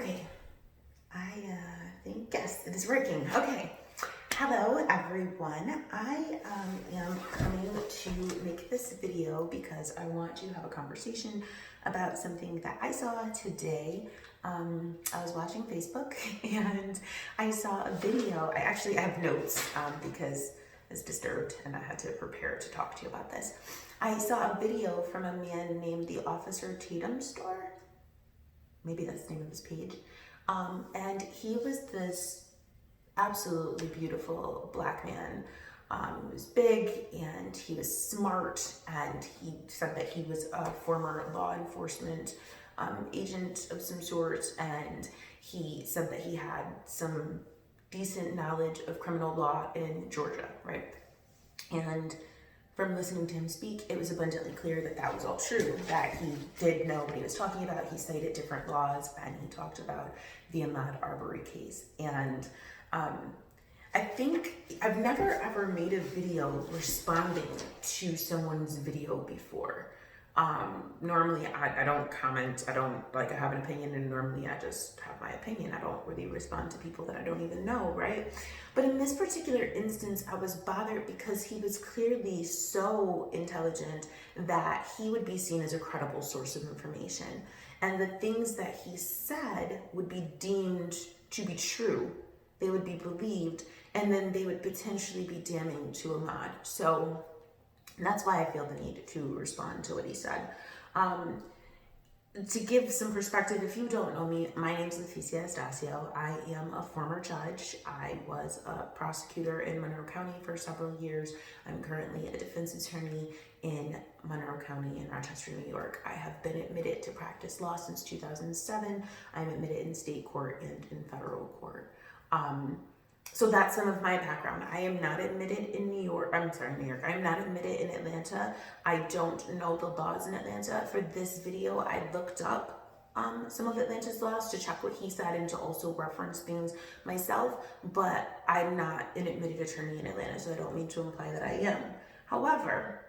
Okay, I think, yes, it is working. Okay, hello everyone. I am coming to make this video because I want to have a conversation about something that I saw today. I was watching Facebook and I saw a video. I have notes because I was disturbed and I had to prepare to talk to you about this. I saw a video from a man named the Officer Tatums store. Maybe that's the name of his page. And he was this absolutely beautiful black man. He was big and he was smart, and he said that he was a former law enforcement agent of some sort, and he said that he had some decent knowledge of criminal law in Georgia, right? And from listening to him speak, it was abundantly clear that that was all true, that he did know what he was talking about. He cited different laws, and he talked about the Ahmaud Arbery case. And I think I've never ever made a video responding to someone's video before. Normally I don't comment. I have an opinion, and normally I just have my opinion. I don't really respond to people that I don't even know, right? But in this particular instance, I was bothered because he was clearly so intelligent that he would be seen as a credible source of information. And the things that he said would be deemed to be true. They would be believed, and then they would potentially be damning to Ahmaud. So that's why I feel the need to respond to what he said. To give some perspective, if you don't know me, my name is Leticia Estacio. I am a former judge. I was a prosecutor in Monroe County for several years. I'm currently a defense attorney in Monroe County in Rochester, New York. I have been admitted to practice law since 2007. I'm admitted in state court and in federal court. So that's some of my background. I am not admitted in New York. I am not admitted in Atlanta. I don't know the laws in Atlanta. For this video, I looked up some of Atlanta's laws to check what he said and to also reference things myself, but I'm not an admitted attorney in Atlanta, so I don't mean to imply that I am. However,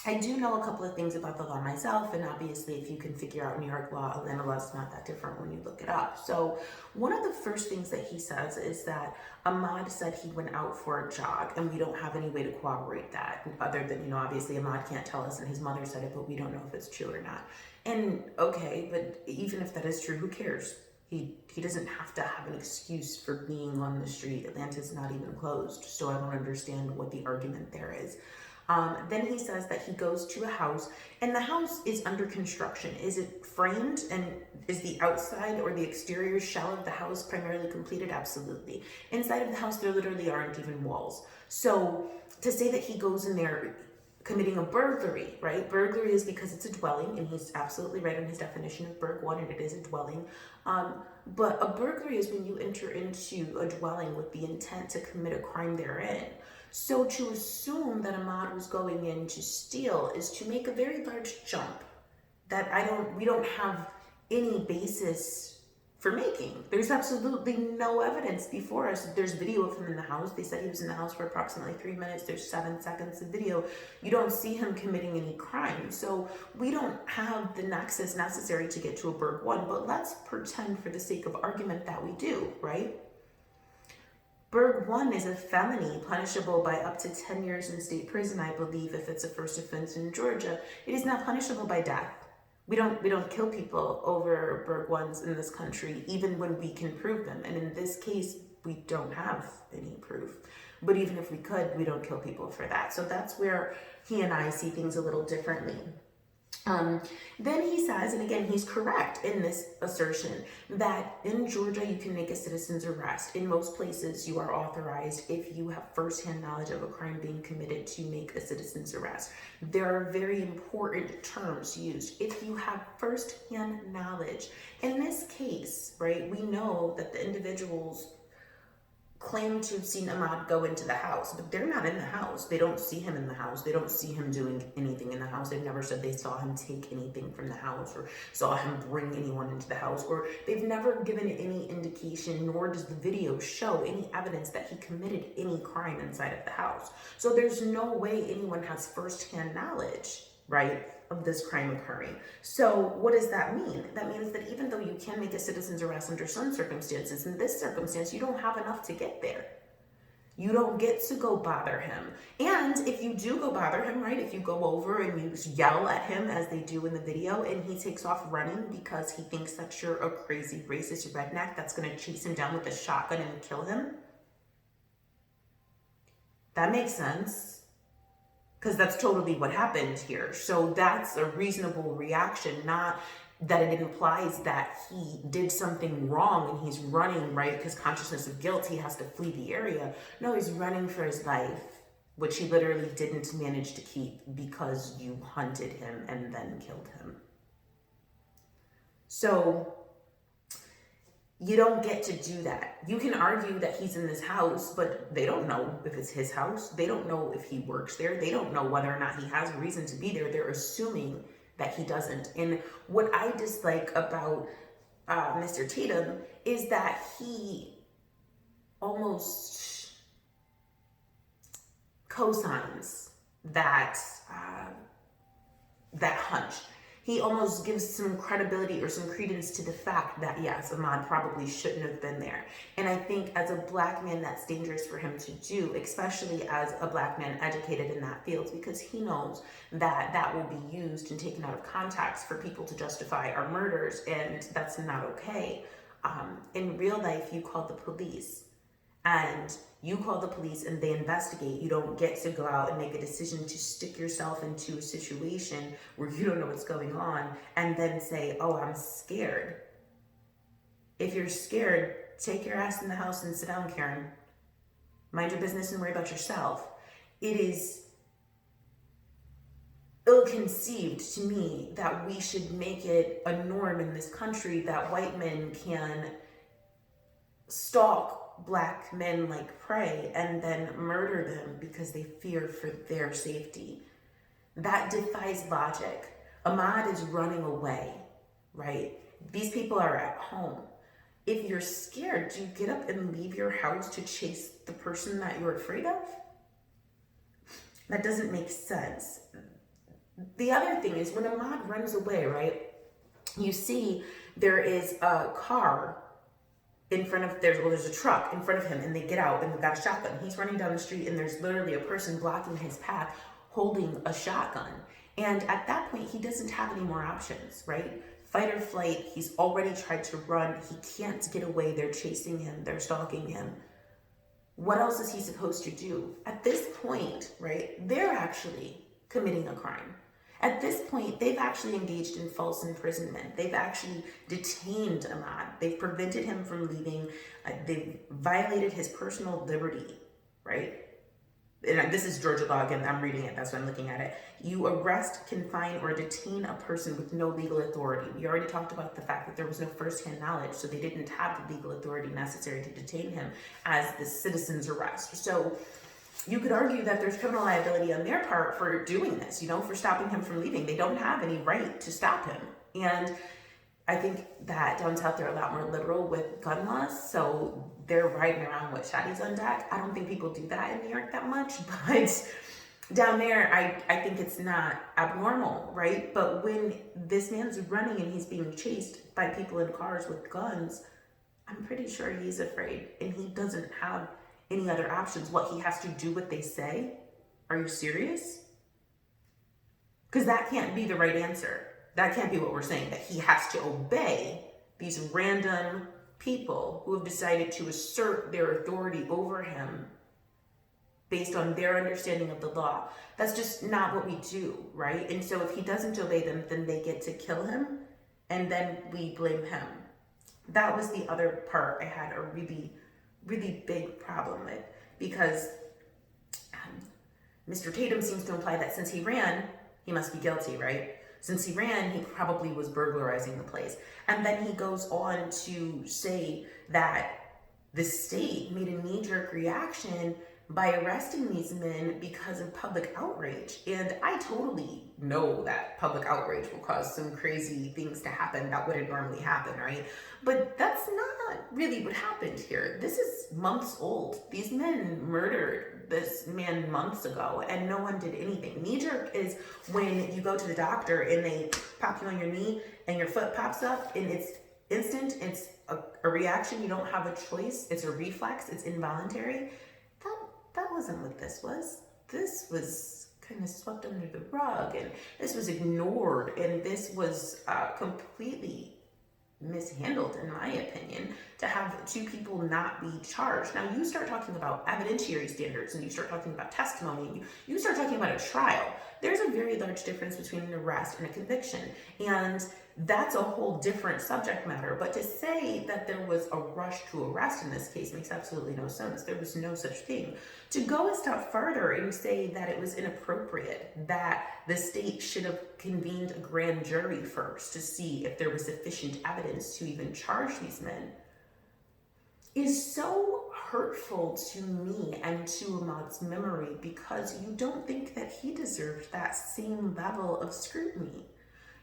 I do know a couple of things about the law myself, and obviously if you can figure out New York law, Atlanta law is not that different when you look it up. So one of the first things that he says is that Ahmaud said he went out for a jog, and we don't have any way to corroborate that other than, obviously Ahmaud can't tell us, and his mother said it, but we don't know if it's true or not. And okay, but even if that is true, who cares? He doesn't have to have an excuse for being on the street. Atlanta's not even closed, so I don't understand what the argument there is. Then he says that he goes to a house, and the house is under construction. Is it framed, and is the outside or the exterior shell of the house primarily completed? Absolutely. Inside of the house, there literally aren't even walls. So to say that he goes in there committing a burglary, right? Burglary is because it's a dwelling, and he's absolutely right on his definition of burg one, and it is a dwelling. But a burglary is when you enter into a dwelling with the intent to commit a crime therein. So to assume that Ahmaud was going in to steal is to make a very large jump that we don't have any basis for making. There's absolutely no evidence before us. There's video of him in the house. They said he was in the house for approximately 3 minutes. There's 7 seconds of video. You don't see him committing any crime. So we don't have the nexus necessary to get to a burg one, but let's pretend for the sake of argument that we do, right? Burg 1 is a felony punishable by up to 10 years in state prison, I believe, if it's a first offense in Georgia. It is not punishable by death. We don't kill people over Burg 1s in this country, even when we can prove them. And in this case, we don't have any proof. But even if we could, we don't kill people for that. So that's where he and I see things a little differently. Then he says, and again, he's correct in this assertion, that in Georgia, you can make a citizen's arrest. In most places, you are authorized, if you have firsthand knowledge of a crime being committed, to make a citizen's arrest. There are very important terms used. If you have firsthand knowledge. In this case, right, we know that the individuals claim to have seen Ahmaud go into the house, but they're not in the house. They don't see him in the house. They don't see him doing anything in the house. They've never said they saw him take anything from the house or saw him bring anyone into the house, or they've never given any indication, nor does the video show any evidence that he committed any crime inside of the house. So there's no way anyone has firsthand knowledge right, of this crime occurring. So what does that mean? That means that even though you can make a citizen's arrest under some circumstances, in this circumstance, you don't have enough to get there. You don't get to go bother him. And if you do go bother him, right, if you go over and you yell at him as they do in the video and he takes off running because he thinks that you're a crazy racist redneck that's going to chase him down with a shotgun and kill him, that makes sense, because that's totally what happened here. So that's a reasonable reaction, not that it implies that he did something wrong and he's running, right? Because consciousness of guilt, he has to flee the area. No, he's running for his life, which he literally didn't manage to keep because you hunted him and then killed him. So you don't get to do that. You can argue that he's in this house, but they don't know if it's his house. They don't know if he works there. They don't know whether or not he has a reason to be there. They're assuming that he doesn't. And what I dislike about Mr. Tatum is that he almost co-signs that hunch. He almost gives some credibility or some credence to the fact that, yes, Ahmaud probably shouldn't have been there. And I think as a black man, that's dangerous for him to do, especially as a black man educated in that field, because he knows that that will be used and taken out of context for people to justify our murders, and that's not okay. In real life, you call the police. And you call the police and they investigate. You don't get to go out and make a decision to stick yourself into a situation where you don't know what's going on and then say, oh, I'm scared. If you're scared, take your ass in the house and sit down, Karen. Mind your business and worry about yourself. It is ill-conceived to me that we should make it a norm in this country that white men can stalk black men like prey and then murder them because they fear for their safety. That defies logic. Ahmaud is running away, right? These people are at home. If you're scared, do you get up and leave your house to chase the person that you're afraid of? That doesn't make sense. The other thing is when Ahmaud runs away, right? You see there is a car in front of, there's a truck in front of him and they get out and they've got a shotgun. He's running down the street and there's literally a person blocking his path holding a shotgun. And at that point, he doesn't have any more options, right? Fight or flight, he's already tried to run. He can't get away. They're chasing him. They're stalking him. What else is he supposed to do? At this point, right, they're actually committing a crime. At this point, they've actually engaged in false imprisonment. They've actually detained Ahmaud. They've prevented him from leaving. They've violated his personal liberty, right? And this is Georgia law again. I'm reading it. That's why I'm looking at it. You arrest, confine, or detain a person with no legal authority. We already talked about the fact that there was no firsthand knowledge, so they didn't have the legal authority necessary to detain him as the citizen's arrest. So you could argue that there's criminal liability on their part for doing this, for stopping him from leaving. They don't have any right to stop him. And I think that down south, they're a lot more liberal with gun laws. So they're riding around with shotties on deck. I don't think people do that in New York that much, but down there, I think it's not abnormal, right? But when this man's running and he's being chased by people in cars with guns, I'm pretty sure he's afraid and he doesn't have any other options. What, he has to do what they say? Are you serious? Because that can't be the right answer. That can't be what we're saying, that he has to obey these random people who have decided to assert their authority over him based on their understanding of the law. That's just not what we do, right? And so if he doesn't obey them, then they get to kill him and then we blame him. That was the other part I had a really big problem with, because Mr. Tatum seems to imply that since he ran, he must be guilty, right? Since he ran, he probably was burglarizing the place. And then he goes on to say that the state made a knee-jerk reaction by arresting these men because of public outrage. And I totally know that public outrage will cause some crazy things to happen that wouldn't normally happen, right? But that's not really what happened here. This is months old. These men murdered this man months ago and no one did anything. Knee jerk is when you go to the doctor and they pop you on your knee and your foot pops up and it's instant, it's a reaction, you don't have a choice, it's a reflex, it's involuntary. That wasn't what this was. This was kind of swept under the rug, and this was ignored, and this was completely mishandled, in my opinion, to have two people not be charged. Now, you start talking about evidentiary standards, and you start talking about testimony, and you start talking about a trial. There's a very large difference between an arrest and a conviction, and that's a whole different subject matter. But to say that there was a rush to arrest in this case makes absolutely no sense. There was no such thing. To go a step further and say that it was inappropriate, that the state should have convened a grand jury first to see if there was sufficient evidence to even charge these men, is so hurtful to me and to Ahmaud's memory, because you don't think that he deserved that same level of scrutiny.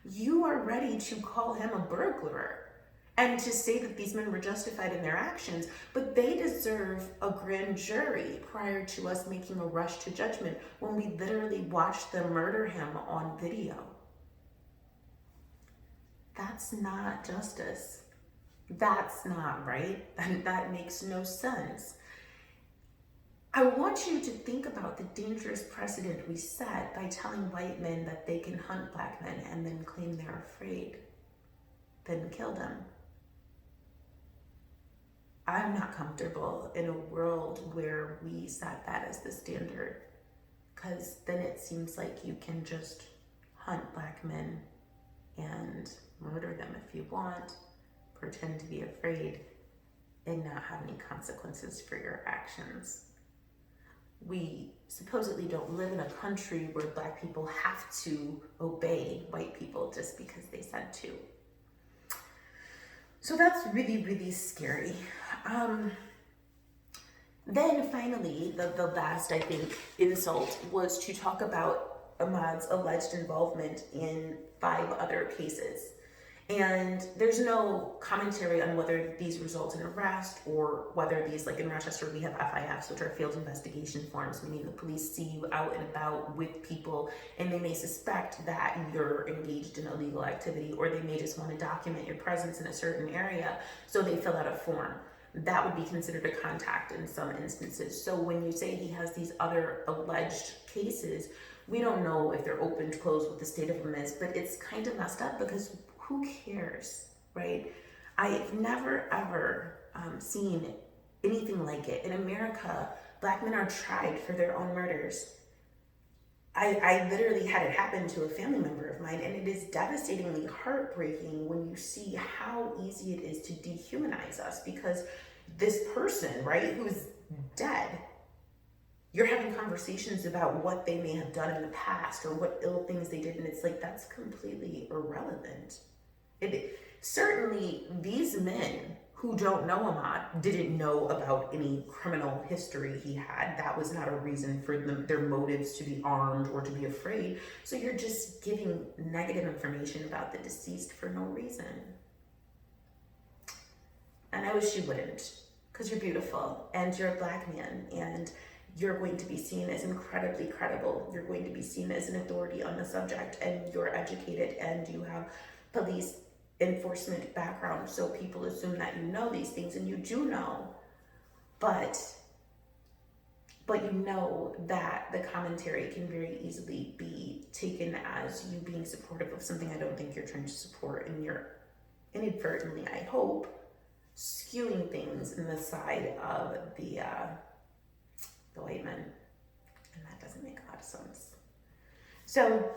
You are ready to call him a burglar and to say that these men were justified in their actions, but they deserve a grand jury prior to us making a rush to judgment when we literally watched them murder him on video. That's not justice. That's not right, and that makes no sense. I want you to think about the dangerous precedent we set by telling white men that they can hunt black men and then claim they're afraid, then kill them. I'm not comfortable in a world where we set that as the standard, because then it seems like you can just hunt black men and murder them if you want, pretend to be afraid, and not have any consequences for your actions. We supposedly don't live in a country where black people have to obey white people just because they said to. So that's really, really scary. Then finally, the last, I think, insult was to talk about Ahmaud's alleged involvement in 5 other cases. And there's no commentary on whether these result in arrest or whether these, like in Rochester, we have FIFs, which are field investigation forms, meaning the police see you out and about with people and they may suspect that you're engaged in illegal activity, or they may just want to document your presence in a certain area, so they fill out a form. That would be considered a contact in some instances. So when you say he has these other alleged cases, we don't know if they're open, closed, what the state of them is, but it's kind of messed up because who cares, right? I've never, ever seen anything like it. In America, black men are tried for their own murders. I literally had it happen to a family member of mine, and it is devastatingly heartbreaking when you see how easy it is to dehumanize us, because this person, right, who's dead, you're having conversations about what they may have done in the past or what ill things they did, and it's like, that's completely irrelevant. Certainly, these men who don't know Ahmaud didn't know about any criminal history he had. That was not a reason for their motives to be armed or to be afraid. So you're just giving negative information about the deceased for no reason. And I wish you wouldn't, because you're beautiful and you're a black man and you're going to be seen as incredibly credible. You're going to be seen as an authority on the subject, and you're educated and you have police enforcement background, so people assume that you know these things, and you do know, but you know that the commentary can very easily be taken as you being supportive of something I don't think you're trying to support, and you're inadvertently, I hope, skewing things in the side of the white men, and that doesn't make a lot of sense. So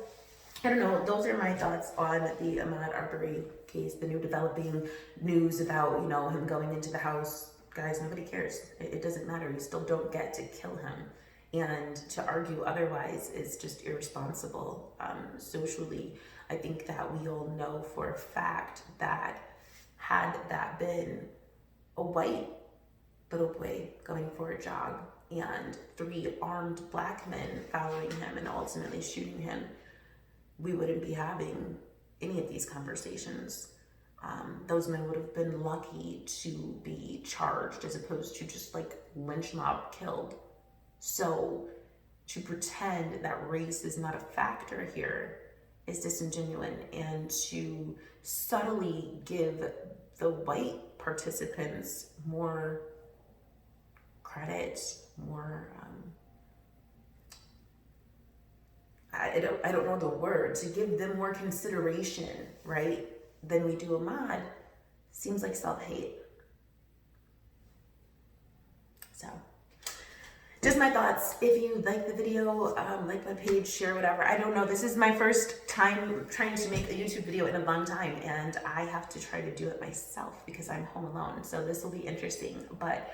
I don't know, those are my thoughts on the Ahmaud Arbery case, the new developing news about, him going into the house. Guys, nobody cares. It doesn't matter. You still don't get to kill him. And to argue otherwise is just irresponsible. Socially, I think that we all know for a fact that had that been a white little boy going for a jog, and 3 armed black men following him and ultimately shooting him, we wouldn't be having any of these conversations. Those men would have been lucky to be charged as opposed to just like lynch mob killed. So to pretend that race is not a factor here is disingenuous, and to subtly give the white participants more credit, more I don't know the word, to give them more consideration, right, than we do Ahmaud, seems like self-hate. So just my thoughts. If you like the video, like my page, share, whatever. I don't know. This is my first time trying to make a YouTube video in a long time, and I have to try to do it myself because I'm home alone. So this will be interesting. But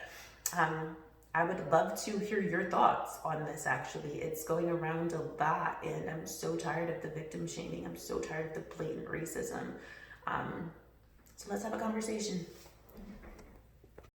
I would love to hear your thoughts on this, actually. It's going around a lot, and I'm so tired of the victim shaming. I'm so tired of the blatant racism. So let's have a conversation.